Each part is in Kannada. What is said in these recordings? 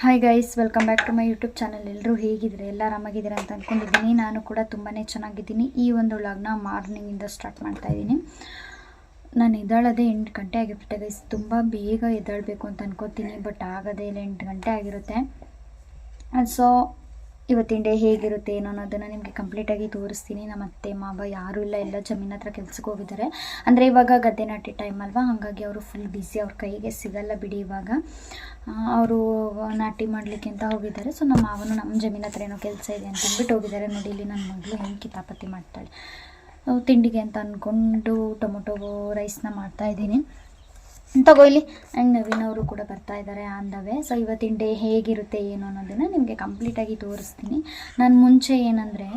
Hi guys, welcome back to my YouTube channel. ಎಲ್ಲರೂ ಹೇಗಿದ್ರೆ ಎಲ್ಲ ಆರಾಮಾಗಿದ್ದೀರಾ ಅಂತ ಅಂದ್ಕೊಂಡಿದ್ದೀನಿ. ನಾನು ಕೂಡ ತುಂಬಾ ಚೆನ್ನಾಗಿದ್ದೀನಿ. ಈ ಒಂದು ವ್ಲಾಗ್ನ ಮಾರ್ನಿಂಗಿಂದ ಸ್ಟಾರ್ಟ್ ಮಾಡ್ತಾ ಇದ್ದೀನಿ. ನಾನು ಎದ್ದೇಳೋದೇ 8 ಗಂಟೆ ಆಗಿರುತ್ತೆ ಗೈಸ್. ತುಂಬ ಬೇಗ ಎದ್ದೇಳಬೇಕು ಅಂತ ಅನ್ಕೋತೀನಿ, ಬಟ್ ಆಗೋದೇ ಇಲ್ಲ, 8 ಗಂಟೆ ಆಗಿರುತ್ತೆ. ಸೊ ಇವತ್ತಿನ ಡೇ ಹೇಗಿರುತ್ತೆ ಏನೋ ಅನ್ನೋದನ್ನು ನಿಮಗೆ ಕಂಪ್ಲೀಟಾಗಿ ತೋರಿಸ್ತೀನಿ. ನಮ್ಮ ಅತ್ತೆ ಮಾವ ಯಾರೂ ಇಲ್ಲ, ಎಲ್ಲ ಜಮೀನ್ ಹತ್ರ ಕೆಲ್ಸಕ್ಕೆ ಹೋಗಿದ್ದಾರೆ. ಅಂದರೆ ಇವಾಗ ಗದ್ದೆ ನಾಟಿ ಟೈಮ್ ಅಲ್ವಾ, ಹಾಗಾಗಿ ಅವರು ಫುಲ್ ಬ್ಯುಸಿ, ಅವ್ರ ಕೈಗೆ ಸಿಗಲ್ಲ ಬಿಡಿ. ಇವಾಗ ಅವರು ನಾಟಿ ಮಾಡಲಿಕ್ಕೆ ಅಂತ ಹೋಗಿದ್ದಾರೆ. ಸೊ ನಮ್ಮ ಮಾವನು ನಮ್ಮ ಜಮೀನ್ ಹತ್ರ ಏನೋ ಕೆಲಸ ಇದೆ ಅಂತ ಅಂದ್ಬಿಟ್ಟು ಹೋಗಿದ್ದಾರೆ. ನೋಡಿ ಇಲ್ಲಿ ನನ್ನ ಮಗಳು ಹೆಂಗೆ ಕಿತಾಪತಿ ಮಾಡ್ತಾಳೆ. ತಿಂಡಿಗೆ ಅಂತ ಅಂದ್ಕೊಂಡು ಟೊಮೊಟೊ ರೈಸ್ನ ಮಾಡ್ತಾಯಿದ್ದೀನಿ. ತಗೋ ಇಲ್ಲಿ. ಆ್ಯಂಡ್ ನವೀನ್ ಅವರು ಕೂಡ ಬರ್ತಾ ಇದ್ದಾರೆ ಆನ್ ದ ವೇ. ಸೊ ಇವತ್ತಿನ ಡೇ ಹೇಗಿರುತ್ತೆ ಏನು ಅನ್ನೋದನ್ನು ನಿಮಗೆ ಕಂಪ್ಲೀಟಾಗಿ ತೋರಿಸ್ತೀನಿ. ನಾನು ಮುಂಚೆ ಏನಂದರೆ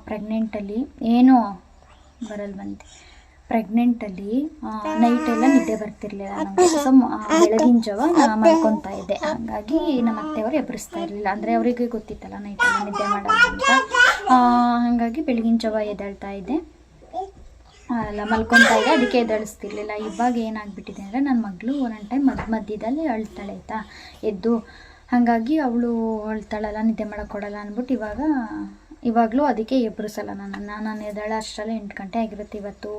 ಪ್ರೆಗ್ನೆಂಟಲ್ಲಿ ಏನೋ ಬರಲ್ವಂತೆ, ಪ್ರೆಗ್ನೆಂಟಲ್ಲಿ ನೈಟೆಲ್ಲ ನಿದ್ದೆ ಬರ್ತಿರ್ಲಿಲ್ಲ ನನಗೆ. ಸೊ ಬೆಳಗಿನ ಜಾವ ಮಲ್ಕೊತಾ ಇದ್ದೆ, ಹಾಗಾಗಿ ನಮ್ಮ ಅತ್ತೆಯವರು ಎಬ್ಬರಿಸ್ತಾ ಇರಲಿಲ್ಲ. ಅಂದರೆ ಅವರಿಗೆ ಗೊತ್ತಿತ್ತಲ್ಲ ನೈಟೆಲ್ಲ ನಿದ್ದೆ ಮಾಡೋಣ ಅಂತ, ಹಾಗಾಗಿ ಬೆಳಗಿನ ಜಾವ ಎದ್ದೇಳ್ತಾ ಇದ್ದೆ, ಅಲ್ಲ ಮಲ್ಕೊತಾ ಇದೆ, ಅದಕ್ಕೆ ಎದ್ದೇಳಿಸ್ತಿರ್ಲಿಲ್ಲ. ಇವಾಗ ಏನಾಗ್ಬಿಟ್ಟಿದೆ ಅಂದರೆ ನನ್ನ ಮಗಳು ಒಂದೊಂದು ಟೈಮ್ ಮಧ್ಯದಲ್ಲಿ ಅಳ್ತಾಳೆ ಆಯಿತಾ ಎದ್ದು, ಹಾಗಾಗಿ ಅವಳು ಅಳ್ತಾಳಲ್ಲ, ನಿದ್ದೆ ಮಾಡೋಕ್ಕೊಡಲ್ಲ ಅಂದ್ಬಿಟ್ಟು ಇವಾಗಲೂ ಅದಕ್ಕೆ ಎಬ್ಬರಿಸಲ್ಲ ನಾನು ಎದ್ದೇಳ ಅಷ್ಟರಲ್ಲೇ 8 ಗಂಟೆ ಆಗಿರುತ್ತೆ. ಇವತ್ತು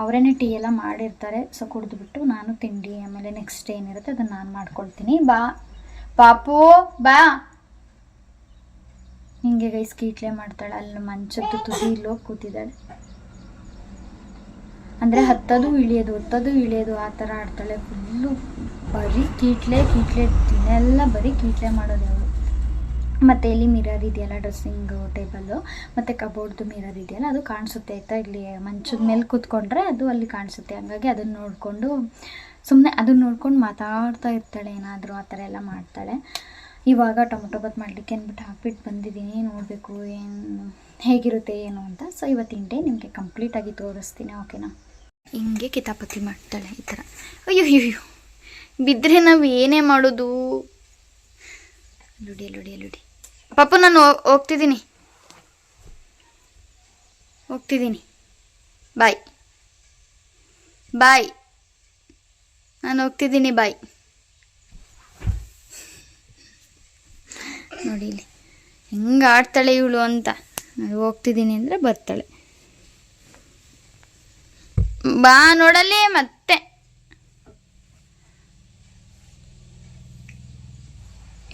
ಅವರೇನೆ ಟೀ ಎಲ್ಲ ಮಾಡಿರ್ತಾರೆ. ಸೊ ಕುಡಿದ್ಬಿಟ್ಟು ನಾನು ತಿಂಡಿ ಆಮೇಲೆ ನೆಕ್ಸ್ಟ್ ಏನಿರುತ್ತೆ ಅದನ್ನು ನಾನು ಮಾಡ್ಕೊಳ್ತೀನಿ. ಬಾ ಪಾಪು ಬಾ. ಹಿಂಗೆ ಗೈಸ್ ಕೀಟ್ಲೆ ಮಾಡ್ತಾಳೆ. ಅಲ್ಲಿ ಮಂಚದ್ದು ತುದಿಲೋಗಿ ಕೂತಿದ್ದಾಳೆ. ಅಂದರೆ ಹತ್ತದು ಇಳಿಯೋದು ಆ ಥರ ಆಡ್ತಾಳೆ. ಫುಲ್ಲು ಬರೀ ಕೀಟ್ಲೆ ದಿನೆಲ್ಲ ಬರೀ ಕೀಟ್ಲೆ ಮಾಡೋದು ಅವಳು. ಮತ್ತು ಇಲ್ಲಿ ಮಿರರ್ ಇದೆಯಲ್ಲ, ಡ್ರೆಸ್ಸಿಂಗ್ ಟೇಬಲ್ಲು ಮತ್ತು ಕಬೋರ್ಡ್ದು ಮಿರರ್ ಇದೆಯಲ್ಲ, ಅದು ಕಾಣಿಸುತ್ತೆ ಆಯಿತಾ. ಇಲ್ಲಿ ಮಂಚದ ಮೇಲೆ ಕೂತ್ಕೊಂಡ್ರೆ ಅದು ಅಲ್ಲಿ ಕಾಣಿಸುತ್ತೆ, ಹಾಗಾಗಿ ಅದನ್ನು ನೋಡಿಕೊಂಡು ಸುಮ್ಮನೆ ಅದನ್ನು ನೋಡ್ಕೊಂಡು ಮಾತಾಡ್ತಾ ಇರ್ತಾಳೆ, ಏನಾದರೂ ಆ ಥರ ಎಲ್ಲ ಮಾಡ್ತಾಳೆ. ಇವಾಗ ಟೊಮೊಟೊ ಬಾತ್ ಮಾಡಲಿಕ್ಕೆ ಅಂದ್ಬಿಟ್ಟು ಹಾಕ್ಬಿಟ್ಟು ಬಂದಿದ್ದೀನಿ. ನೋಡಬೇಕು ಏನು ಹೇಗಿರುತ್ತೆ ಏನು ಅಂತ. ಸೊ ಇವತ್ತಿನ ಡೇ ನಿಮಗೆ ಕಂಪ್ಲೀಟಾಗಿ ತೋರಿಸ್ತೀನಿ, ಓಕೆನಾ. ಹಿಂಗೆ ಕಿತಾಪತಿ ಮಾಡ್ತಾಳೆ ಈ ಥರ. ಅಯ್ಯೋ ಬಿದ್ದರೆ ನಾವು ಏನೇ ಮಾಡೋದು. ಲುಡಿ ಪಾಪ, ನಾನು ಹೋಗ್ತಿದ್ದೀನಿ ಬಾಯ್, ನಾನು ಹೋಗ್ತಿದ್ದೀನಿ ಬಾಯ್. ನೋಡಿ ಇಲ್ಲಿ ಹೆಂಗೆ ಆಡ್ತಾಳೆ ಇವಳು ಅಂತ. ಹೋಗ್ತಿದ್ದೀನಿ ಅಂದರೆ ಬರ್ತಾಳೆ. ಬಾ ನೋಡಲ್ಲಿ ಮತ್ತೆ.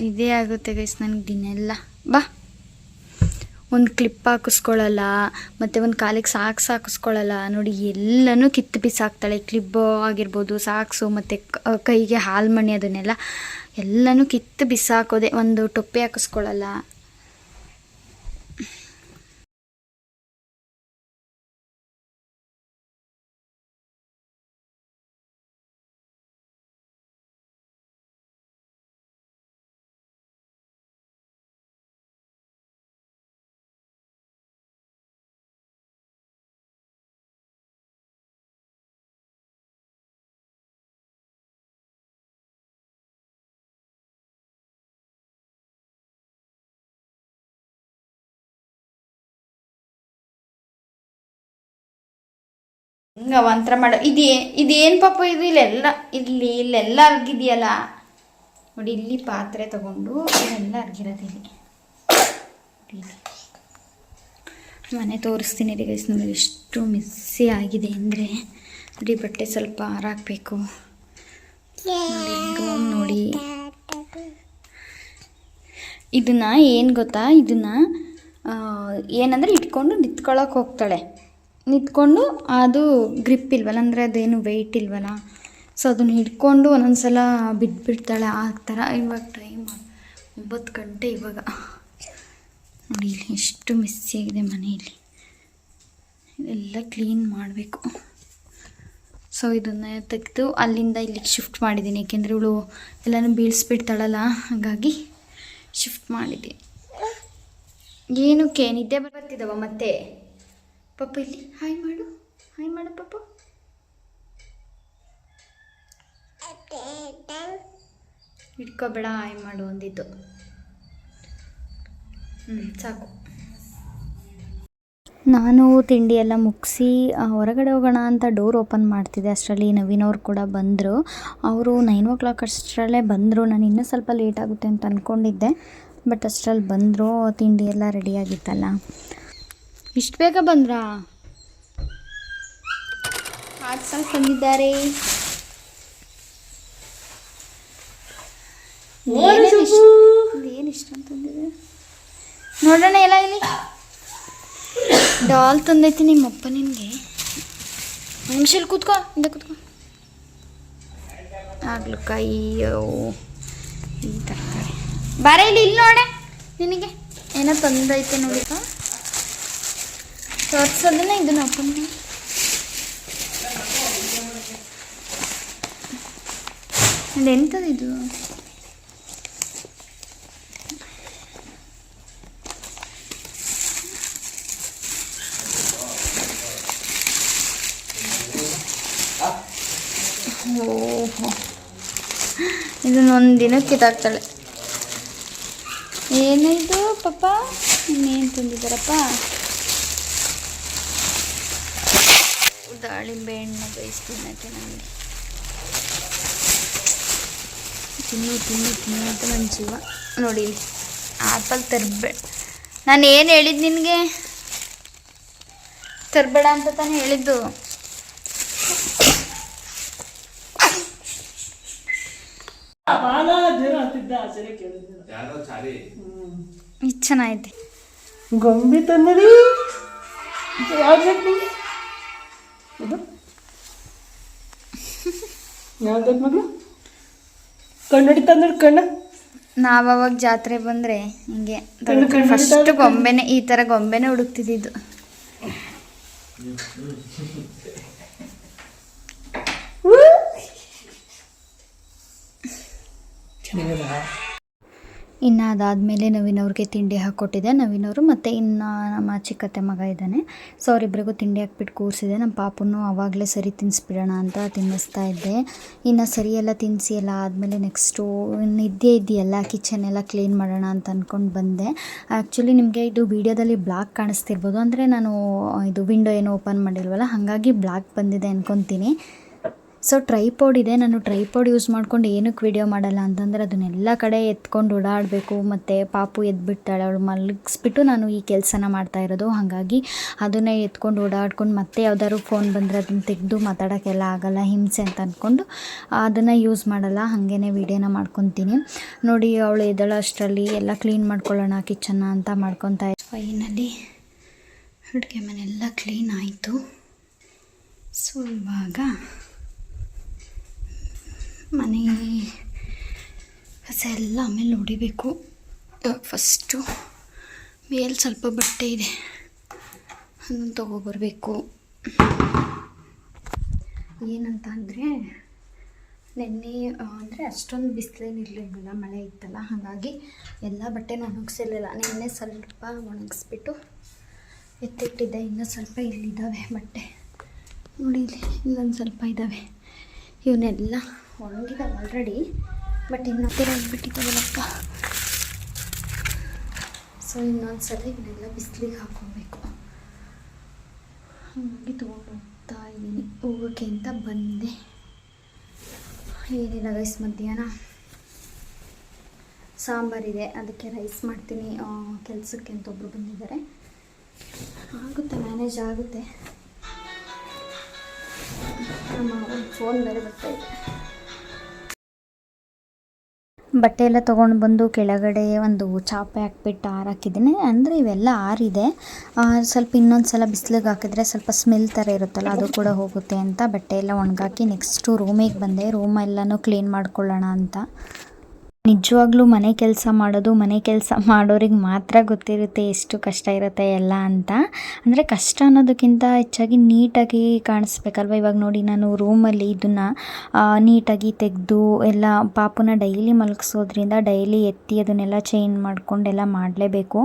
ಇದೇ ಆಗುತ್ತೆ ಗೈಸ್ ನನಗೆ ದಿನೆಲ್ಲ. ಬಾ. ಒಂದು ಕ್ಲಿಪ್ ಹಾಕಿಸ್ಕೊಳ್ಳಲ್ಲ, ಮತ್ತು ಒಂದು ಕಾಲಿಗೆ ಸಾಕ್ಸ್ ಹಾಕಿಸ್ಕೊಳ್ಳಲ್ಲ. ನೋಡಿ ಎಲ್ಲನೂ ಕಿತ್ತು ಬಿಸಾಕ್ತಾಳೆ. ಕ್ಲಿಪ್ ಆಗಿರ್ಬೋದು, ಸಾಕ್ಸು ಮತ್ತು ಕೈಗೆ ಹಾಲ್ಮಣಿ ಅದನ್ನೆಲ್ಲ ಎಲ್ಲನೂ ಕಿತ್ತು ಬಿಸಾಕೋದೆ. ಒಂದು ಟೊಪ್ಪೆ ಹಾಕಿಸ್ಕೊಳ್ಳಲ್ಲ. ಹಿಂಗೆ ಒಂಥರ ಮಾಡೋ ಇದೇನು ಪಾಪ ಇದು. ಇಲ್ಲೆಲ್ಲ ಅರ್ಗಿದೆಯಲ್ಲ ನೋಡಿ. ಇಲ್ಲಿ ಪಾತ್ರೆ ತಗೊಂಡು ಇಲ್ಲೆಲ್ಲ ಅರ್ಗಿರೋದು. ಇಲ್ಲಿ ಮನೆ ತೋರಿಸ್ತೀನಿ ರೀ ಗೈಸ್. ನಮಗೆ ಎಷ್ಟು ಮಿಸ್ಸಿ ಆಗಿದೆ ಅಂದರೆ ನೋಡಿ. ಬಟ್ಟೆ ಸ್ವಲ್ಪ ಹಾರಾಕಬೇಕು ನೋಡಿ. ಇದನ್ನು ಏನು ಗೊತ್ತಾ, ಇದನ್ನು ಏನಂದರೆ ಇಟ್ಕೊಂಡು ನಿಂತ್ಕೊಳ್ಳೋಕೆ ಹೋಗ್ತಾಳೆ. ನಿಂತ್ಕೊಂಡು ಅದು ಗ್ರಿಪ್ ಇಲ್ವಲ್ಲ, ಅಂದರೆ ಅದೇನು ವೆಯ್ಟ್ ಇಲ್ವಲ್ಲ, ಸೊ ಅದನ್ನು ಹಿಡ್ಕೊಂಡು ಒಂದೊಂದು ಸಲ ಬಿಟ್ಬಿಡ್ತಾಳೆ ಆ ಥರ. ಇವಾಗ ಟೈಮ್ 9 ಗಂಟೆ ಇವಾಗ. ನೋಡಿ ಇಲ್ಲಿ ಎಷ್ಟು ಮಿಸ್ಸಿ ಆಗಿದೆ ಮನೆಯಲ್ಲಿ. ಎಲ್ಲ ಕ್ಲೀನ್ ಮಾಡಬೇಕು. ಸೊ ಇದನ್ನು ತೆಗೆದು ಅಲ್ಲಿಂದ ಇಲ್ಲಿಗೆ ಶಿಫ್ಟ್ ಮಾಡಿದ್ದೀನಿ, ಏಕೆಂದರೆ ಇವಳು ಎಲ್ಲನೂ ಬೀಳಿಸ್ಬಿಡ್ತಾಳಲ್ಲ, ಹಾಗಾಗಿ ಶಿಫ್ಟ್ ಮಾಡಿದ್ದೀನಿ. ಏನಕ್ಕೆ ನಿದ್ದೆ ಬರ್ತಿದ್ದಾವ ಮತ್ತೆ? ಪಾಪ ಇಲ್ಲಿ ಹಾಯ್ ಮಾಡು ಪಾಪ. ಇಟ್ಕೋಬೇಡ, ಹಾಯ್ ಮಾಡು ಅಂದಿದ್ದು. ಸಾಕು. ನಾನು ತಿಂಡಿ ಎಲ್ಲ ಮುಗಿಸಿ ಹೊರಗಡೆ ಹೋಗೋಣ ಅಂತ ಡೋರ್ ಓಪನ್ ಮಾಡ್ತಿದ್ದೆ. ಅಷ್ಟರಲ್ಲಿ ನವೀನವ್ರು ಕೂಡ ಬಂದರು. ಅವರು 9 ಅಷ್ಟರಲ್ಲೇ ಬಂದರು. ನಾನು ಇನ್ನೂ ಸ್ವಲ್ಪ ಲೇಟ್ ಆಗುತ್ತೆ ಅಂತ ಅಂದ್ಕೊಂಡಿದ್ದೆ, ಬಟ್ ಅಷ್ಟರಲ್ಲಿ ಬಂದರು. ತಿಂಡಿ ಎಲ್ಲ ರೆಡಿಯಾಗಿತ್ತಲ್ಲ. ಇಷ್ಟು ಬೇಗ ಬಂದ್ರಾ? ಪಾರ್ಸಲ್ ತಂದಿದ್ದಾರೆ. ಏನು ಇಷ್ಟ ಅಂತಂದಿದೆ ನೋಡೋಣ. ಎಲ್ಲ ಇಲ್ಲಿ ಡಾಲ್ ತಂದೈತಿ ನಿಮ್ಮಪ್ಪ ನಿನಗೆ. ನಿಮಿಷಲ್ಲಿ ಕೂತ್ಕೋ, ಹಿಂದೆ ಕೂತ್ಕೋ. ಆಗ್ಲಕಾಯಿ, ಈ ತರಕಾರಿ ಬಾರ ಇಲ್ಲಿ ನೋಡೆ. ನಿನಗೆ ಏನೋ ತಂದೈತೆ ನೋಡಿಕ ತೋರ್ಸೋದನ್ನ. ಇದನ್ನ ಅಪ್ಪನ ಎಂಥದ್ದು? ಓಹೋ, ಇದನ್ನೊಂದು ದಿನಕ್ಕೆ ಕಿತ್ತಾಕ್ತಾಳೆ. ಏನಿದು ಪಾಪ? ಇನ್ನೇನು ತಂದಿದ್ದಾರಪ್ಪ? ದಾಳಿಂಬೆ ಹಣ್ಣು ಬೇಯಿಸ್ತಿನ್ನಕ್ಕೆ ನನಗೆ ತಿನ್ನು ಅಂತ ನನ್ನ ಜೀವ. ನೋಡಿ ಇಲ್ಲಿ ಆ್ಯಪಲ್ ತರಬೇಡ. ನಾನು ಏನು ಹೇಳಿದ್ದು ನಿನಗೆ? ತರಬೇಡ ಅಂತ ತಾನೇ ಹೇಳಿದ್ದು. ಇದು ಚೆನ್ನಾಗೈತೆ. ಗೊಂಬೆ ತಂದರಿ. ಇದು ಯಾವ್ದು ಮಗಳು? ಕಣ್ಣಡಿ ತಂದಡಿ. ಕಣ್ಣ ನಾವು ಅವಾಗ ಜಾತ್ರೆ ಬಂದರೆ ಹಿಂಗೆ ಫಸ್ಟ್ ಗೊಂಬೆನೆ, ಈ ಥರ ಗೊಂಬೆನೇ ಹುಡುಕ್ತಿದ್ದು. ಇನ್ನು ಅದಾದಮೇಲೆ ನವೀನವ್ರಿಗೆ ತಿಂಡಿ ಹಾಕ್ಕೊಟ್ಟಿದ್ದೆ. ನವೀನವರು ಮತ್ತು ಇನ್ನು ನಮ್ಮ ಚಿಕ್ಕತ್ತೆ ಮಗ ಇದ್ದಾನೆ. ಸೊ ಅವರಿಬ್ಬರಿಗೂ ತಿಂಡಿ ಹಾಕ್ಬಿಟ್ಟು ಕೂರಿಸಿದೆ. ನಮ್ಮ ಪಾಪನ್ನು ಆವಾಗಲೇ ಸರಿ ತಿನ್ನಿಸ್ಬಿಡೋಣ ಅಂತ ತಿನ್ನಿಸ್ತಾ ಇದ್ದೆ. ಇನ್ನು ಸರಿ ಎಲ್ಲ ತಿನ್ನಿಸಿ ಎಲ್ಲ ಆದಮೇಲೆ ನೆಕ್ಸ್ಟು ಇದೆಯಲ್ಲ ಕಿಚನ್ ಎಲ್ಲ ಕ್ಲೀನ್ ಮಾಡೋಣ ಅಂತ ಅಂದ್ಕೊಂಡು ಬಂದೆ. ಆ್ಯಕ್ಚುಲಿ ನಿಮಗೆ ಇದು ವೀಡಿಯೋದಲ್ಲಿ ಬ್ಲಾಕ್ ಕಾಣಿಸ್ತಿರ್ಬೋದು, ಅಂದರೆ ನಾನು ಇದು ವಿಂಡೋ ಏನೋ ಓಪನ್ ಮಾಡಿಲ್ವಲ್ಲ, ಹಾಗಾಗಿ ಬ್ಲಾಕ್ ಬಂದಿದೆ ಅಂದ್ಕೊತೀನಿ. ಸೊ ಟ್ರೈಪಾಡ್ ಇದೆ. ನಾನು ಟ್ರೈಪಾಡ್ ಯೂಸ್ ಮಾಡ್ಕೊಂಡು ಏನಕ್ಕೆ ವಿಡಿಯೋ ಮಾಡಲ್ಲ ಅಂತಂದರೆ ಅದನ್ನೆಲ್ಲ ಕಡೆ ಎತ್ಕೊಂಡು ಓಡಾಡಬೇಕು, ಮತ್ತು ಪಾಪು ಎದ್ಬಿಡ್ತಾಳೆ, ಅವಳು ಮಲಗಿಸ್ಬಿಟ್ಟು ನಾನು ಈ ಕೆಲಸನ ಮಾಡ್ತಾ ಇರೋದು. ಹಾಗಾಗಿ ಅದನ್ನೇ ಎತ್ಕೊಂಡು ಓಡಾಡ್ಕೊಂಡು ಮತ್ತೆ ಯಾವ್ದಾದ್ರು ಫೋನ್ ಬಂದರೆ ಅದನ್ನು ತೆಗೆದು ಮಾತಾಡೋಕ್ಕೆಲ್ಲ ಆಗಲ್ಲ, ಹಿಂಸೆ ಅಂತ ಅಂದ್ಕೊಂಡು ಅದನ್ನು ಯೂಸ್ ಮಾಡಲ್ಲ, ಹಾಗೇ ವೀಡಿಯೋನ ಮಾಡ್ಕೊತೀನಿ. ನೋಡಿ ಅವಳು ಎದ್ದಳು ಅಷ್ಟರಲ್ಲಿ ಎಲ್ಲ ಕ್ಲೀನ್ ಮಾಡ್ಕೊಳ್ಳೋಣ ಕಿಚನ್ನ ಅಂತ ಮಾಡ್ಕೊತಾ ಇದ್ದೆ. ಫೈನಲಿ ಅಡುಗೆ ಮನೆಯೆಲ್ಲ ಕ್ಲೀನ್ ಆಯಿತು. ಸೊ ಇವಾಗ ಮನೆ ಕಸ ಎಲ್ಲ ಆಮೇಲೆ ಹೊಡಿಬೇಕು. ಫಸ್ಟು ಮೇಲೆ ಸ್ವಲ್ಪ ಬಟ್ಟೆ ಇದೆ, ಅದನ್ನು ತೊಗೊಬರ್ಬೇಕು. ಏನಂತ ಅಂದರೆ ನೆನ್ನೆ ಅಂದರೆ ಅಷ್ಟೊಂದು ಬಿಸಿಲೇನಿರಲಿಲ್ಲ, ಮಳೆ ಇತ್ತಲ್ಲ, ಹಾಗಾಗಿ ಎಲ್ಲ ಬಟ್ಟೆನ ಒಣಗಿಸಿರಲಿಲ್ಲ. ನೆನ್ನೆ ಸ್ವಲ್ಪ ಒಣಗಿಸ್ಬಿಟ್ಟು ಎತ್ತಿಟ್ಟಿದ್ದೆ. ಇನ್ನೂ ಸ್ವಲ್ಪ ಇಲ್ಲಿದ್ದಾವೆ ಬಟ್ಟೆ, ನೋಡಿ ಇಲ್ಲಿ ಇಲ್ಲೊಂದು ಸ್ವಲ್ಪ ಇದ್ದಾವೆ. ಇವನ್ನೆಲ್ಲ ಒಣಗಿದಾವೆ ಆಲ್ರೆಡಿ, ಬಟ್ ಇನ್ನು ಹತ್ತಿರ ಆಗಿಬಿಟ್ಟಿದ್ದಾವಲ್ಲಪ್ಪ. ಸೊ ಇನ್ನೊಂದು ಸಲ ಇವನ್ನೆಲ್ಲ ಬಿಸಿಲಿಗೆ ಹಾಕ್ಕೊಬೇಕು. ಹಾಗಾಗಿ ತೊಗೊಂಡು ಹೋಗ್ತಾ ಇದ್ದೀನಿ. ಹೋಗೋಕ್ಕೆ ಅಂತ ಬಂದೆ. ಏನಿಲ್ಲ ರೈಸ್, ಮಧ್ಯಾಹ್ನ ಸಾಂಬಾರಿದೆ, ಅದಕ್ಕೆ ರೈಸ್ ಮಾಡ್ತೀನಿ. ಕೆಲಸಕ್ಕೆ ಅಂತ ಒಬ್ಬರು ಬಂದಿದ್ದಾರೆ, ಆಗುತ್ತೆ, ಮ್ಯಾನೇಜ್ ಆಗುತ್ತೆ. ನಮ್ಮ ಫೋನ್ ಬೇರೆ ಬರ್ತಾಯಿದೆ. ಬಟ್ಟೆ ಎಲ್ಲ ತೊಗೊಂಡು ಬಂದು ಕೆಳಗಡೆ ಒಂದು ಚಾಪೆ ಹಾಕ್ಬಿಟ್ಟು ಆರಾಕಿದ್ದೀನಿ. ಅಂದರೆ ಇವೆಲ್ಲ ಆರಿದೆ, ಸ್ವಲ್ಪ ಇನ್ನೊಂದು ಸಲ ಬಿಸಿಲಿಗೆ ಹಾಕಿದ್ರೆ ಸ್ವಲ್ಪ ಸ್ಮೆಲ್ ಥರ ಇರುತ್ತಲ್ಲ, ಅದು ಕೂಡ ಹೋಗುತ್ತೆ ಅಂತ ಬಟ್ಟೆ ಎಲ್ಲ ಒಣಗಾಕಿ ನೆಕ್ಸ್ಟು ರೂಮಿಗೆ ಬಂದೆ. ರೂಮೆಲ್ಲನೂ ಕ್ಲೀನ್ ಮಾಡ್ಕೊಳ್ಳೋಣ ಅಂತ. ನಿಜವಾಗ್ಲೂ ಮನೆ ಕೆಲಸ ಮಾಡೋರಿಗೆ ಮಾತ್ರ ಗೊತ್ತಿರುತ್ತೆ ಎಷ್ಟು ಕಷ್ಟ ಇರುತ್ತೆ ಎಲ್ಲ ಅಂತ. ಅಂದರೆ ಕಷ್ಟ ಅನ್ನೋದಕ್ಕಿಂತ ಹೆಚ್ಚಾಗಿ ನೀಟಾಗಿ ಕಾಣಿಸ್ಬೇಕಲ್ವ. ಇವಾಗ ನೋಡಿ, ನಾನು ರೂಮಲ್ಲಿ ಇದನ್ನು ನೀಟಾಗಿ ತೆಗೆದು ಎಲ್ಲ ಪಾಪುನ ಡೈಲಿ ಮಲಗಿಸೋದ್ರಿಂದ ಡೈಲಿ ಎತ್ತಿ ಅದನ್ನೆಲ್ಲ ಚೇಂಜ್ ಮಾಡ್ಕೊಂಡೆಲ್ಲ ಮಾಡಲೇಬೇಕು.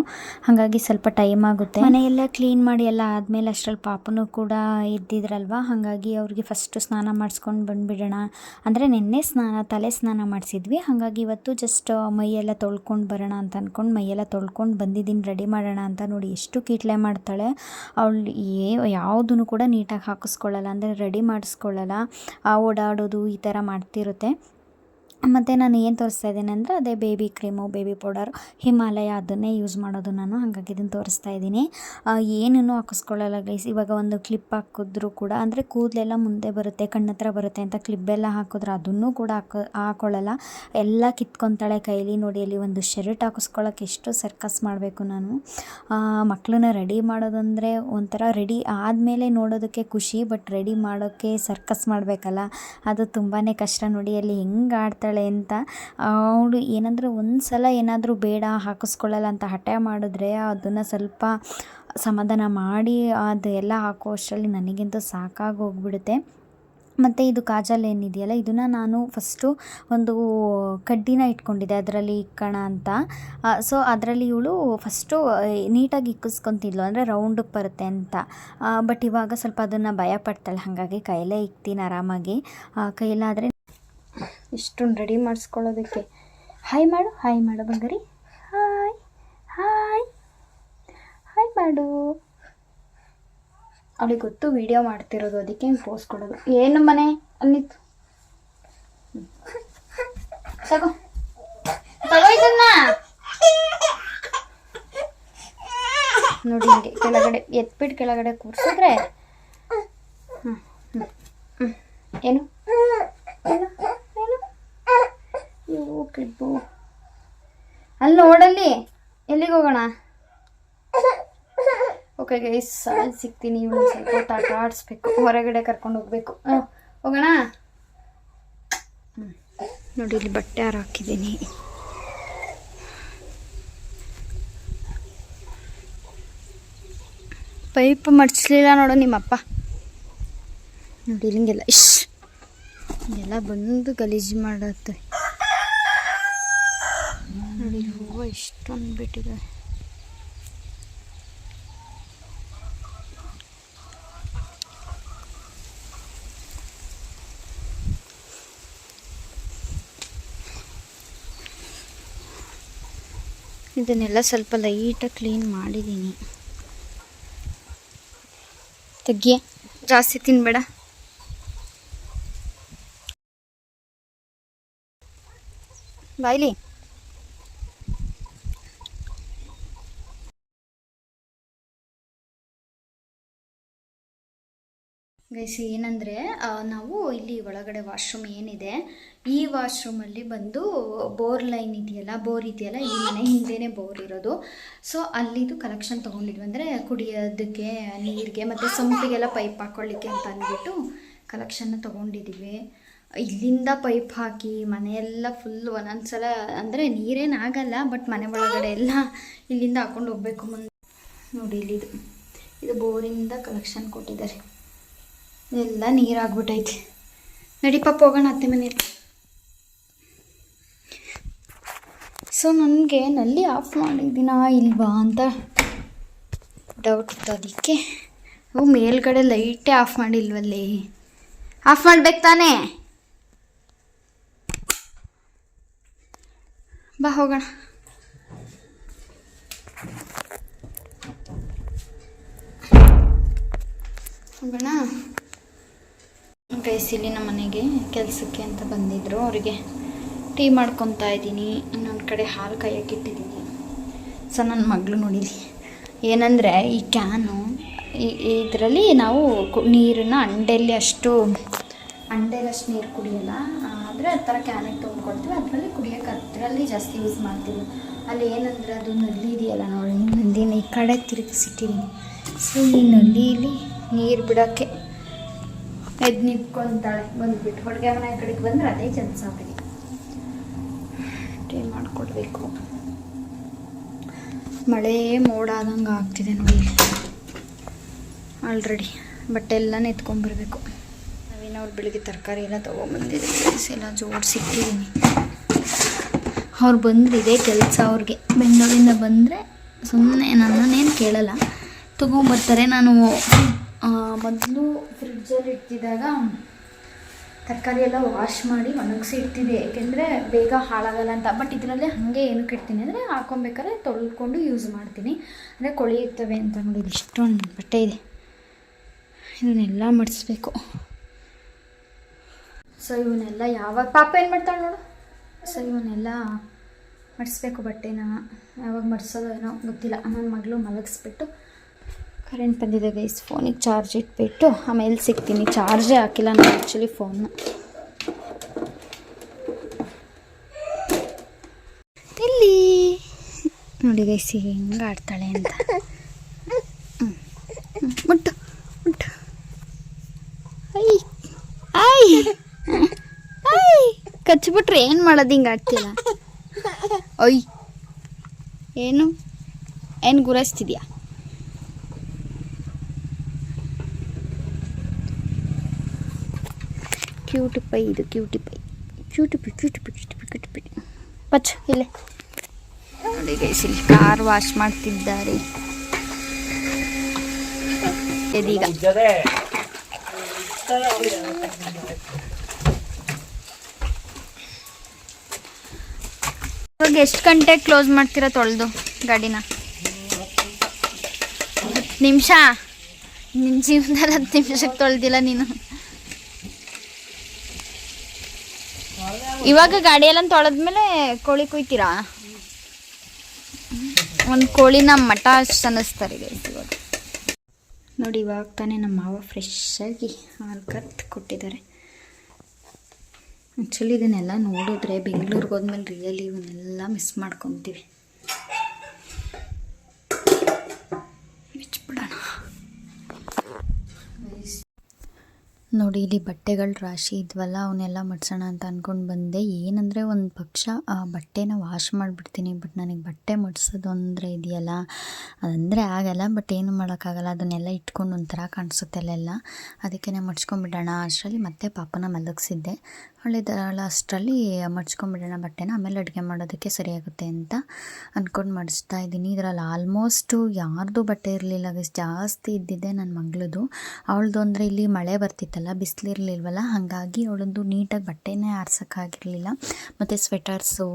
ಹಾಗಾಗಿ ಸ್ವಲ್ಪ ಟೈಮ್ ಆಗುತ್ತೆ. ಮನೆಯೆಲ್ಲ ಕ್ಲೀನ್ ಮಾಡಿ ಎಲ್ಲ ಆದಮೇಲೆ ಅಷ್ಟರಲ್ಲಿ ಪಾಪುನೂ ಕೂಡ ಎದ್ದಿದ್ರಲ್ವ, ಹಾಗಾಗಿ ಅವ್ರಿಗೆ ಫಸ್ಟು ಸ್ನಾನ ಮಾಡಿಸ್ಕೊಂಡು ಬಂದುಬಿಡೋಣ. ಅಂದರೆ ನಿನ್ನೆ ತಲೆ ಸ್ನಾನ ಮಾಡಿಸಿದ್ವಿ, ಹಾಗಾಗಿ ಇವತ್ತು ಬಂದಿದ್ದು ಜಸ್ಟ್ ಮೈಯೆಲ್ಲ ತೊಳ್ಕೊಂಡು ಬರೋಣ ಅಂತ ಅಂದ್ಕೊಂಡು ಮೈಯೆಲ್ಲ ತೊಳ್ಕೊಂಡು ಬಂದಿದ್ದೀನಿ ರೆಡಿ ಮಾಡೋಣ ಅಂತ. ನೋಡಿ ಎಷ್ಟು ಕೀಟ್ಲೆ ಮಾಡ್ತಾಳೆ ಅವಳು. ಯಾವುದೂ ಕೂಡ ನೀಟಾಗಿ ಹಾಕಿಸ್ಕೊಳ್ಳಲ್ಲ, ಅಂದರೆ ರೆಡಿ ಮಾಡಿಸ್ಕೊಳ್ಳಲ್ಲ, ಓಡಾಡೋದು ಈ ಥರ ಮಾಡ್ತಿರುತ್ತೆ. ಮತ್ತು ನಾನು ಏನು ತೋರಿಸ್ತಾ ಇದ್ದೀನಿ ಅಂದರೆ ಅದೇ baby cream, baby powder, Himalaya ಅದನ್ನೇ ಯೂಸ್ ಮಾಡೋದು ನಾನು. ಹಾಗಾಗಿ ಇದನ್ನು ತೋರಿಸ್ತಾ ಇದ್ದೀನಿ. ಏನೂ ಹಾಕಿಸ್ಕೊಳ್ಳಲ್ಲ ಗೈಸ್. ಇವಾಗ ಒಂದು ಕ್ಲಿಪ್ ಹಾಕಿದ್ರು ಕೂಡ, ಅಂದರೆ ಕೂದಲೆಲ್ಲ ಮುಂದೆ ಬರುತ್ತೆ, ಕಣ್ಣತ್ರ ಬರುತ್ತೆ ಅಂತ ಕ್ಲಿಪ್ಪೆಲ್ಲ ಹಾಕಿದ್ರೆ ಅದನ್ನು ಕೂಡ ಹಾಕೊಳ್ಳಲ್ಲ, ಎಲ್ಲ ಕಿತ್ಕೊತಾಳೆ ಕೈಲಿ. ನೋಡಿ ಅಲ್ಲಿ ಒಂದು ಶರ್ಟ್ ಹಾಕಿಸ್ಕೊಳ್ಳೋಕೆ ಎಷ್ಟು ಸರ್ಕಸ್ ಮಾಡಬೇಕು ನಾನು. ಮಕ್ಕಳನ್ನ ರೆಡಿ ಮಾಡೋದಂದರೆ ಒಂಥರ ರೆಡಿ ಆದಮೇಲೆ ನೋಡೋದಕ್ಕೆ ಖುಷಿ, ಬಟ್ ರೆಡಿ ಮಾಡೋಕ್ಕೆ ಸರ್ಕಸ್ ಮಾಡಬೇಕಲ್ಲ, ಅದು ತುಂಬಾ ಕಷ್ಟ. ನೋಡಿ ಅಲ್ಲಿ ಹೆಂಗೆ ಆಡ್ತಾಳೆ ಅಂತ. ಅವಳು ಏನಂದರೆ ಒಂದು ಸಲ ಏನಾದರೂ ಬೇಡ ಹಾಕಿಸ್ಕೊಳ್ಳಲ್ಲ ಅಂತ ಹಠ ಮಾಡಿದ್ರೆ ಅದನ್ನು ಸ್ವಲ್ಪ ಸಮಾಧಾನ ಮಾಡಿ ಅದು ಎಲ್ಲ ಹಾಕೋ ಅಷ್ಟರಲ್ಲಿ ನನಗಂತೂ ಸಾಕಾಗಿ ಹೋಗ್ಬಿಡುತ್ತೆ. ಮತ್ತು ಇದು ಕಾಜಲ್ ಏನಿದೆಯಲ್ಲ, ಇದನ್ನು ನಾನು ಫಸ್ಟು ಒಂದು ಕಡ್ಡಿನ ಇಟ್ಕೊಂಡಿದ್ದೆ ಅದರಲ್ಲಿ ಇಕ್ಕೋಣ ಅಂತ. ಸೊ ಅದರಲ್ಲಿ ಇವಳು ಫಸ್ಟು ನೀಟಾಗಿ ಇಕ್ಕಿಸ್ಕೊತಿದ್ಲು, ಅಂದರೆ ರೌಂಡಿಗೆ ಬರುತ್ತೆ ಅಂತ. ಬಟ್ ಇವಾಗ ಸ್ವಲ್ಪ ಅದನ್ನು ಭಯ ಪಡ್ತಾಳೆ, ಹಾಗಾಗಿ ಕೈಯಲ್ಲೇ ಇಕ್ತೀನಿ ಆರಾಮಾಗಿ. ಕೈಯಲ್ಲಾದರೆ ಇಷ್ಟೊಂದು ರೆಡಿ ಮಾಡಿಸ್ಕೊಳ್ಳೋದಕ್ಕೆ. ಹಾಯ್ ಮಾಡು ಬಂಗಾರಿ, ಹಾಯ್ ಹಾಯ್ ಹಾಯ್ ಮಾಡು. ಅವಳಿಗೆ ಗೊತ್ತು ವಿಡಿಯೋ ಮಾಡ್ತಿರೋದು, ಅದಕ್ಕೆ ಹಿಂಗೆ ಪೋಸ್ ಕೊಡೋದು. ಏನು ಮನೆ ಅನ್ನಿತ್ತು ತಗೋ ಇದನ್ನ. ನೋಡಿ ಹಿಂಗೆ ಕೆಳಗಡೆ ಎತ್ಬಿಟ್ಟು ಕೆಳಗಡೆ ಕೂರಿಸಿದ್ರೆ ಏನು ಕ್ಲಿಪ್ಪು ಅಲ್ಲಿ ನೋಡಲ್ಲಿ. ಎಲ್ಲಿಗೆ ಹೋಗೋಣ? ಓಕೆ ಗೈಸ್, ಸಿಗ್ತೀನಿ. ಇವಳು ಸ್ವಲ್ಪ ಹೊತ್ತು ಆಟ ಆಡಿಸ್ಬೇಕು, ಹೊರಗಡೆ ಕರ್ಕೊಂಡು ಹೋಗ್ಬೇಕು. ಹೋಗೋಣ. ನೋಡಿ ಇಲ್ಲಿ ಬಟ್ಟೆ ಹಾಕಿದ್ದೀನಿ. ಪೈಪ್ ಮಡ್ಚಲಿಲ್ಲ ನೋಡು ನಿಮ್ಮಪ್ಪ. ನೋಡಿ ಇಲ್ಲಿಂಗೆಲ್ಲ ಎಲ್ಲ ಬಂದು ಗಲೀಜು ಮಾಡುತ್ತೆ. ನೋಡಿ ಹೂವು ಇಷ್ಟೊಂದು ಬಿಟ್ಟಿದೆ. ಇದನ್ನೆಲ್ಲ ಸ್ವಲ್ಪ ಲೈಟಾಗಿ ಕ್ಲೀನ್ ಮಾಡಿದ್ದೀನಿ. ತೆಗಿಯ, ಜಾಸ್ತಿ ತಿನ್ಬೇಡ. ಬಾಯ್ಲಿ. ಗೈಸ್ ಏನಂದರೆ ನಾವು ಇಲ್ಲಿ ಒಳಗಡೆ ವಾಶ್ರೂಮ್ ಏನಿದೆ, ಈ ವಾಶ್ರೂಮಲ್ಲಿ ಬಂದು ಬೋರ್ ಲೈನ್ ಇದೆಯಲ್ಲ, ಬೋರ್ ಇದೆಯಲ್ಲ, ಈ ಮನೆ ಹಿಂದೆಯೇ ಬೋರ್ ಇರೋದು. ಸೊ ಅಲ್ಲಿದು ಕಲೆಕ್ಷನ್ ತೊಗೊಂಡಿದ್ವಿ, ಅಂದರೆ ಕುಡಿಯೋದಕ್ಕೆ ನೀರಿಗೆ ಮತ್ತು ಸಂಪಿಗೆಲ್ಲ ಪೈಪ್ ಹಾಕ್ಕೊಳ್ಳಿಕ್ಕೆ ಅಂತ ಅಂದ್ಬಿಟ್ಟು ಕಲೆಕ್ಷನ್ನ ತೊಗೊಂಡಿದ್ದೀವಿ. ಇಲ್ಲಿಂದ ಪೈಪ್ ಹಾಕಿ ಮನೆಯೆಲ್ಲ ಫುಲ್ ಒಂದೊಂದ್ಸಲ, ಅಂದರೆ ನೀರೇನಾಗಲ್ಲ, ಬಟ್ ಮನೆ ಒಳಗಡೆ ಎಲ್ಲ ಇಲ್ಲಿಂದ ಹಾಕ್ಕೊಂಡು ಹೋಗ್ಬೇಕು ಮುಂದೆ. ನೋಡಿ ಇದು ಬೋರಿಂದ ಕಲೆಕ್ಷನ್ ಕೊಟ್ಟಿದ್ದಾರೆ. ಎಲ್ಲ ನೀರಾಗ್ಬಿಟ್ಟೈತಿ. ನಡಿ ಪಾಪ ಹೋಗೋಣ ಅತ್ತೆ ಮನೇಲಿ. ಸೊ ನನಗೆ ನಲ್ಲಿ ಆಫ್ ಮಾಡಿದ್ದೀನಾ ಇಲ್ವಾ ಅಂತ ಡೌಟ್ ಇತ್ತು, ಅದಕ್ಕೆ ಮೇಲ್ಗಡೆ ಲೈಟೇ ಆಫ್ ಮಾಡಿಲ್ವಲ್ಲಿ. ಆಫ್ ಮಾಡ್ಬೇಕು ತಾನೇ? ಬಾ ಹೋಗೋಣ. ಹೋಗೋಣ ಗೈಸ್. ಇಲ್ಲಿ ನಮ್ಮ ಮನೆಗೆ ಕೆಲಸಕ್ಕೆ ಅಂತ ಬಂದಿದ್ದರು, ಅವರಿಗೆ ಟೀ ಮಾಡ್ಕೊತಾ ಇದ್ದೀನಿ. ಇನ್ನೊಂದು ಕಡೆ ಹಾಲು ಕಾಯಕ್ಕೆ ಇಟ್ಟಿದ್ದೀನಿ. ಸೊ ನನ್ನ ಮಗಳು ನೋಡಿಲಿ ಏನಂದರೆ, ಈ ಕ್ಯಾನು ಇದರಲ್ಲಿ ನಾವು ನೀರನ್ನು ಅಂಡೆಯಲ್ಲಷ್ಟು ನೀರು ಕುಡಿಯೋಲ್ಲ, ಆದರೆ ಆ ಥರ ಕ್ಯಾನಿಗೆ ತೊಗೊಂಡ್ಕೊಡ್ತೀವಿ, ಅದರಲ್ಲಿ ಕುಡಿಯೋಕೆ ಅದರಲ್ಲಿ ಜಾಸ್ತಿ ಯೂಸ್ ಮಾಡ್ತೀವಿ. ಅಲ್ಲಿ ಏನಂದರೆ ಅದು ನಲ್ಲಿ ಇದೆಯಲ್ಲ ನೋಡಿ, ನಂದಿನ ಈ ಕಡೆ ತಿರುಗಿಸಿಟ್ಟಿದ್ದೀನಿ. ಸೊ ಈ ನಲ್ಲಿಯಲ್ಲಿ ನೀರು ಬಿಡೋಕ್ಕೆ ಎದ್ದು ನಿಂತ್ಕೊತಾಳೆ. ಬಂದುಬಿಟ್ಟು ಹೊರಗೆ ಮನೆ ಕಡೆಗೆ ಬಂದರೆ ಅದೇ ಕೆಲಸ ಅವರಿಗೆ. ಟೀ ಮಾಡಿಕೊಡ್ಬೇಕು. ಮಳೆ ಮೋಡ ಆದಂಗೆ ಆಗ್ತಿದೆ ನೋಡಿ ಆಲ್ರೆಡಿ. ಬಟ್ಟೆ ಎಲ್ಲ ಎತ್ಕೊಂಡ್ಬರ್ಬೇಕು. ನಾವಿನವ್ರು ಬೆಳಿಗ್ಗೆ ತರಕಾರಿ ಎಲ್ಲ ತೊಗೊಂಬಂದಿದ್ದೀವಿ, ಎಲ್ಲ ಜೋಡಿಸಿಟ್ಟಿದ್ದೀನಿ. ಅವ್ರು ಬಂದರೆ ಇದೇ ಕೆಲಸ ಅವ್ರಿಗೆ. ಬೆಂಗಳೂರಿಂದ ಬಂದರೆ ಸುಮ್ಮನೆ ನನ್ನನ್ನೇನು ಕೇಳಲ್ಲ, ತೊಗೊಂಬರ್ತಾರೆ. ನಾನು ಮೊದಲು ಫ್ರಿಡ್ಜಲ್ಲಿ ಇಡ್ತಿದ್ದಾಗ ತರಕಾರಿ ಎಲ್ಲ ವಾಶ್ ಮಾಡಿ ಒಣಗಿಸಿ ಇಡ್ತಿದ್ದೆ, ಏಕೆಂದರೆ ಬೇಗ ಹಾಳಾಗಲ್ಲ ಅಂತ. ಬಟ್ ಇದರಲ್ಲೇ ಹಾಗೆ ಏನಕ್ಕೆ ಇಡ್ತೀನಿ ಅಂದರೆ ಹಾಕೊಬೇಕಾದ್ರೆ ತೊಳ್ಕೊಂಡು ಯೂಸ್ ಮಾಡ್ತೀನಿ, ಅಂದರೆ ಕೊಳೆಯುತ್ತವೆ ಅಂತ. ನೋಡಿ ಇಷ್ಟೊಂದು ಬಟ್ಟೆ ಇದೆ, ಇದನ್ನೆಲ್ಲ ಮಡಿಸ್ಬೇಕು. ಸೊ ಇವನ್ನೆಲ್ಲ ಯಾವಾಗ ಪಾಪ ಏನು ಮಾಡ್ತಾಳೆ ನೋಡು. ಸೊ ಇವನ್ನೆಲ್ಲ ಮಡಿಸ್ಬೇಕು ಬಟ್ಟೆನ. ಯಾವಾಗ ಮಡಿಸೋದು ಏನೋ ಗೊತ್ತಿಲ್ಲ. ನನ್ನ ಮಗಳು ಮಲಗಿಸ್ಬಿಟ್ಟು ಕರೆಂಟ್ ಬಂದಿದೆ ಗೈಸ್, ಫೋನಿಗೆ ಚಾರ್ಜ್ ಇಟ್ಬಿಟ್ಟು ಆಮೇಲೆ ಸಿಗ್ತೀನಿ. ಚಾರ್ಜೇ ಹಾಕಿಲ್ಲ ನಾನು ಆ್ಯಕ್ಚುಲಿ ಫೋನ್ನ. ಇಲ್ಲಿ ನೋಡಿ ಗೈಸ್ ಹೆಂಗೆ ಆಡ್ತಾಳೆ ಅಂತ. ಮುಟ್ಟು ಮುಟ್ಟು ಐ ಐ ಐ ಕಚ್ಚಿಬಿಟ್ರೆ ಏನು ಮಾಡೋದು, ಹಿಂಗೆ ಆಡ್ತಿಲ್ಲ. ಒಯ್ ಏನು ಗುರಾಯಿಸ್ತಿದ್ಯಾ? ಕ್ಯೂಟ್ ಪೈ ಇದು, ಕ್ಯೂಟಿ ಪೈ, ಕ್ಯೂಟಿ ಪೈ ಪಚ್ ಇಲ್ಲೇ ನೋಡಿ ಗೈಸ್, ಇಲ್ಲಿ ಕಾರ್ ವಾಶ್ ಮಾಡ್ತಿದ್ದಾರೆ ಇದೀಗ. ಇವಾಗ ಎಷ್ಟು ಗಂಟೆಗೆ ಕ್ಲೋಸ್ ಮಾಡ್ತೀರಾ ತೊಳೆದು ಗಾಡಿನ? 10 ನಿಮಿಷ. ನಿನ್ನ ಜೀವನದಲ್ಲಿ 10 ನಿಮಿಷಕ್ಕೆ ತೊಳೆದಿಲ್ಲ ನೀನು. ಇವಾಗ ಗಾಡಿಯೆಲ್ಲ ತೊಳೆದ್ಮೇಲೆ ಕೋಳಿ ಕುಯ್ತೀರಾ? ಒಂದು ಕೋಳಿನ ಮಠ ಅನ್ನಿಸ್ತಾರೆ ಇವಾಗ. ನೋಡಿ ಇವಾಗ ತಾನೇ ನಮ್ಮ ಮಾವ ಫ್ರೆಶ್ಶಾಗಿ ಹಾಲು ಕತ್ತು ಕೊಟ್ಟಿದ್ದಾರೆ. ಆ್ಯಕ್ಚುಲಿ ಇದನ್ನೆಲ್ಲ ನೋಡಿದ್ರೆ ಬೆಂಗಳೂರಿಗೆ ಹೋದ್ಮೇಲೆ ರಿಯಲಿ ಇವನ್ನೆಲ್ಲ ಮಿಸ್ ಮಾಡ್ಕೊತೀವಿ. ಬಿಚ್ಬಿಡೋಣ. ನೋಡಿ ಇಲ್ಲಿ ಬಟ್ಟೆಗಳು ರಾಶಿ ಇದ್ವಲ್ಲ, ಅವನ್ನೆಲ್ಲ ಮಡ್ಸೋಣ ಅಂತ ಅಂದ್ಕೊಂಡು ಬಂದೆ. ಏನಂದರೆ ಒಂದು ಪಕ್ಷ ಆ ಬಟ್ಟೆನ ವಾಶ್ ಮಾಡಿಬಿಡ್ತೀನಿ, ಬಟ್ ನನಗೆ ಬಟ್ಟೆ ಮಡ್ಸೋದು ಅಂದರೆ ಇದೆಯಲ್ಲ, ಅದಂದರೆ ಆಗಲ್ಲ. ಬಟ್ ಏನು ಮಾಡೋಕ್ಕಾಗಲ್ಲ, ಅದನ್ನೆಲ್ಲ ಇಟ್ಕೊಂಡು ಒಂಥರ ಕಾಣಿಸುತ್ತೆ ಅಲ್ಲೆಲ್ಲ. ಅದಕ್ಕೆ ಮಡ್ಸ್ಕೊಂಬಿಡೋಣ ಅಷ್ಟರಲ್ಲಿ ಮತ್ತೆ ಪಾಪನ ಮಲಗಿಸಿದ್ದೆ. ಒಳ್ಳೆದಲ್ಲ ಅಷ್ಟರಲ್ಲಿ ಮಡ್ಸ್ಕೊಂಬಿಡೋಣ ಬಟ್ಟೆನ, ಆಮೇಲೆ ಅಡುಗೆ ಮಾಡೋದಕ್ಕೆ ಸರಿಯಾಗುತ್ತೆ ಅಂತ ಅಂದ್ಕೊಂಡು ಮಡಿಸ್ತಾ ಇದ್ದೀನಿ. ಇದರಲ್ಲಿ ಆಲ್ಮೋಸ್ಟು ಯಾರ್ದು ಬಟ್ಟೆ ಇರಲಿಲ್ಲ, ಜಾಸ್ತಿ ಇದ್ದಿದ್ದೆ ನನ್ನ ಮಗಳದು. ಅವಳದು ಅಂದರೆ ಇಲ್ಲಿ ಮಳೆ ಬರ್ತಿತ್ತಲ್ಲ, ಬಿಸಿಲಿರಲಿಲ್ವಲ್ಲ, ಹಾಗಾಗಿ ಅವಳದ್ದು ನೀಟಾಗಿ ಬಟ್ಟೆನೇ ಆರ್ಸೋಕ್ಕಾಗಿರಲಿಲ್ಲ. ಮತ್ತು ಸ್ವೆಟರ್ಸು,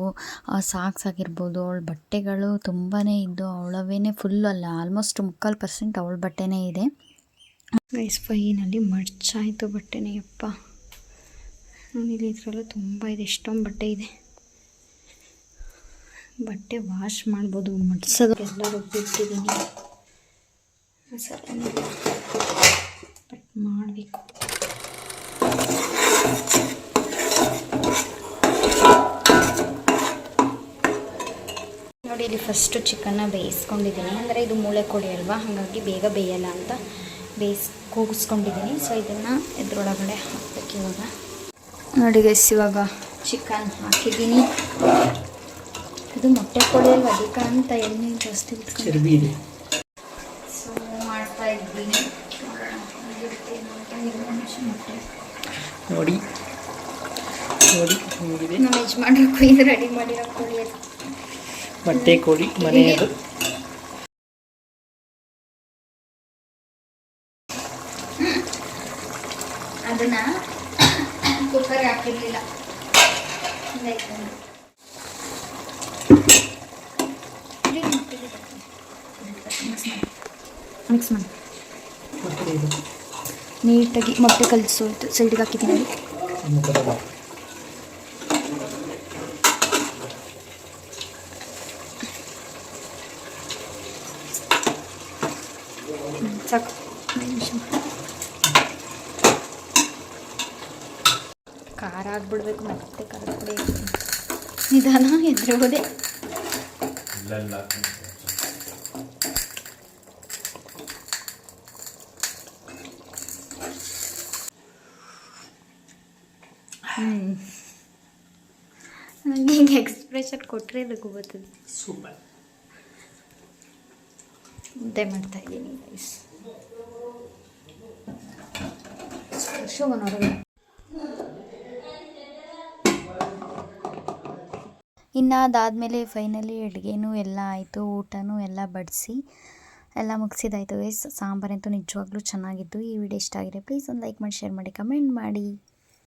ಸಾಕ್ಸ್ ಆಗಿರ್ಬೋದು, ಅವಳ ಬಟ್ಟೆಗಳು ತುಂಬಾ ಇದ್ದು ಅವಳವೇನೆ ಫುಲ್ ಅಲ್ಲ, ಆಲ್ಮೋಸ್ಟ್ 3/4% ಅವಳ ಬಟ್ಟೆನೇ ಇದೆ. ಗೈಸ್ ಫೈನಲ್ಲಿ ಮಡ್ಚಾಯಿತು ಬಟ್ಟೆನೇ. ಯಪ್ಪ ಇಲ್ಲಿ ಇದರಲ್ಲೂ ತುಂಬ ಇದೆ, ಎಷ್ಟೊಂದು ಬಟ್ಟೆ ಇದೆ. ಬಟ್ಟೆ ವಾಶ್ ಮಾಡ್ಬೋದು, ಮಡ್ಸೋದು ಎಲ್ಲ ರುಬ್ಬಿಟ್ಟಿದ್ದೀನಿ. ಸರಿ ಬಟ್ ಮಾಡಬೇಕು. ನೋಡಿ ಇಲ್ಲಿ ಫಸ್ಟು ಚಿಕನ್ನ ಬೇಯಿಸ್ಕೊಂಡಿದ್ದೀನಿ, ಅಂದರೆ ಇದು ಮೂಳೆ ಕೋಳಿ ಅಲ್ವಾ, ಹಾಗಾಗಿ ಬೇಗ ಬೇಯಲ್ಲ ಅಂತ ಕೂಗಿಸ್ಕೊಂಡಿದ್ದೀನಿ. ಸೊ ಇದನ್ನು ಇದ್ರೊಳಗಡೆ ಹಾಕಬೇಕು ಇವಾಗ. ನೋಡಿ ಗೈಸ್ ಇವಾಗ ಚಿಕನ್ ಹಾಕಿದ್ದೀನಿ. ಇದು ಮೊಟ್ಟೆ ಕೋಳಿ ಅಲ್ವಾ, ಅದಕ್ಕೆ ಅಂತ ಎಣ್ಣೆ ಜಾಸ್ತಿ ಇಟ್ಕೊಂಡು ಸೊ ಮಾಡ್ತಾ ಇದ್ದೀನಿ. ನೋಡಿ ನಮ್ಮ ಯಜಮಾನ್ರು ಇದು ರೆಡಿ ಮಾಡಿರೋ ಕೋಳಿ ಅದು, ಮೊಟ್ಟೆ ಕೋಳಿ ಮನೆಯದು. ಅದನ್ನ ಕುಕ್ಕರ್ ಹಾಕಿರಲಿಲ್ಲ. ಮಿಕ್ಸ್ ಮಾಡಿ ನೀಟಾಗಿ ಮೊಟ್ಟೆ ಕಲಿಸೋಯ್ತು. ಸೈಡ್ಗೆ ಹಾಕಿದ್ದೀನಿ. ಸಾಕು, 5 ನಿಮಿಷ. ಖಾರ ಆಗ್ಬಿಡ್ಬೇಕು, ಮತ್ತೆ ಖಾರದ ಪುಡಿ ನಿಧಾನ ಎದುರೋದೆ. ನನಗೆ ಹಿಂಗೆ ಎಕ್ಸ್ಪ್ರೆಷನ್ ಕೊಟ್ಟರೆ ಇದಕ್ಕೂ ಬರ್ತದೆ. ಸೂಪರ್. ಮುದ್ದೆ ಮಾಡ್ತಾ ಇದ್ದೀನಿ ಗೈಸ್. ಇನ್ನು ಅದಾದಮೇಲೆ ಫೈನಲಿ ಅಡುಗೆನೂ ಎಲ್ಲ ಆಯಿತು, ಊಟನೂ ಎಲ್ಲ ಬಡಿಸಿ ಎಲ್ಲ ಮುಗಿಸಿದಾಯಿತು ಗೈಸ್. ಸಾಂಬಾರಂತೂ ನಿಜವಾಗ್ಲೂ ಚೆನ್ನಾಗಿತ್ತು. ಈ ವಿಡಿಯೋ ಇಷ್ಟ ಆಗಿದೆ ಪ್ಲೀಸ್ ಒಂದು ಲೈಕ್ ಮಾಡಿ, ಶೇರ್ ಮಾಡಿ, ಕಮೆಂಟ್ ಮಾಡಿ.